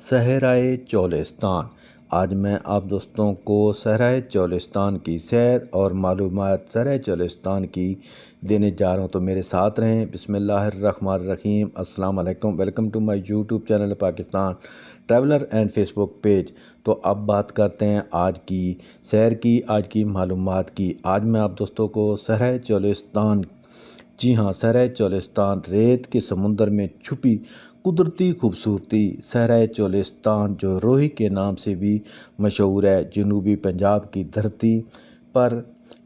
सहराए चोलिस्तान। आज मैं आप दोस्तों को सहराए चोलिस्तान की सैर और मालूमात सहराए चोलिस्तान की देने जा रहा हूँ, तो मेरे साथ रहें। बिस्मिल्लाहिर्रहमानिर्रहीम। अस्सलाम वालेकुम। Welcome to my YouTube channel Pakistan traveller and Facebook page. तो अब बात करते हैं आज की सैर की, आज की मालूमात की। आज मैं आप दोस्तों को सहराए चोलिस्तान, जी हाँ, सहराए चोलिस्तान रेत के समुंदर में छुपी कुदरती खूबसूरती। सहराए चोलिस्तान जो रोही के नाम से भी मशहूर है, जनूबी पंजाब की धरती पर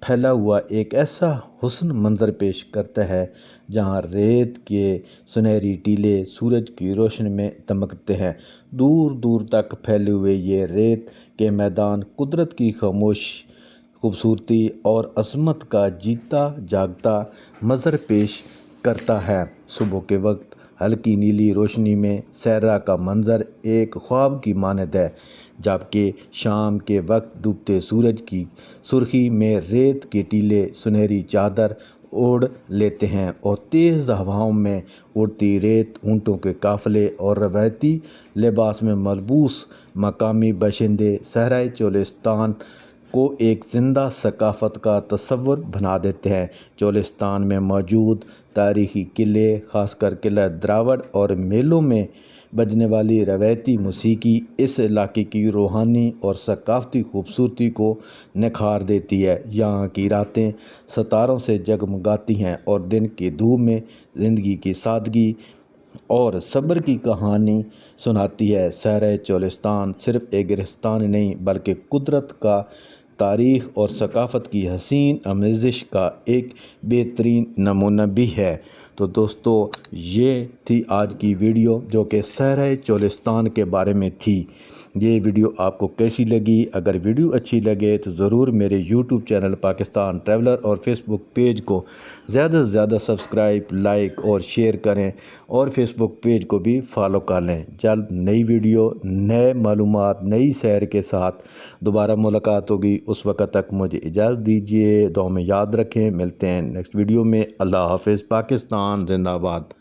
फैला हुआ एक ऐसा हुस्न मंज़र पेश करता है जहाँ रेत के सुनहरी टीले सूरज की रोशनी में दमकते हैं। दूर दूर तक फैले हुए ये रेत के मैदान कुदरत की खामोश खूबसूरती और अज़मत का जीता जागता मंज़र पेश करता है। सुबह के वक्त हल्की नीली रोशनी में सहरा का मंज़र एक ख्वाब की मानद है, जबकि शाम के वक्त डूबते सूरज की सुर्खी में रेत के टीले सुनहरी चादर ओढ़ लेते हैं और तेज़ हवाओं में उड़ती रेत ऊँटों के काफ़िले और रवायती लिबास में मलबूस मकामी बाशिंदे सहराए चोलिस्तान को एक ज़िंदा सकाफ़त का तस्वुर बना देते हैं। चोलिस्तान में मौजूद तारीख़ी किले, ख़ासकर किला द्रावड़ और मेलों में बजने वाली रवायती मौसीकी इस इलाके की रूहानी और सकाफ़ती खूबसूरती को निखार देती है। यहाँ की रातें सितारों से जगमगाती हैं और दिन की धूप में ज़िंदगी की सादगी और सब्र की कहानी सुनाती है। सहराए चोलिस्तान सिर्फ़ एक गिरस्तान नहीं, बल्कि कुदरत का तारीख़ और सकाफ़त की हसीन आमेज़िश का एक बेहतरीन नमूना भी है। तो दोस्तों, ये थी आज की वीडियो जो कि सहराए चोलिस्तान के बारे में थी। ये वीडियो आपको कैसी लगी? अगर वीडियो अच्छी लगे तो ज़रूर मेरे यूट्यूब चैनल पाकिस्तान ट्रैवलर और फेसबुक पेज को ज़्यादा से ज़्यादा सब्सक्राइब, लाइक और शेयर करें और फेसबुक पेज को भी फॉलो कर लें। जल्द नई वीडियो, नए मालूमात, नई सैर के साथ दोबारा मुलाकात होगी। उस वक़्त तक मुझे इजाज़त दीजिए। दुआ में याद रखें। मिलते हैं नेक्स्ट वीडियो में। अल्लाह हाफ़िज़। पाकिस्तान जिंदाबाद।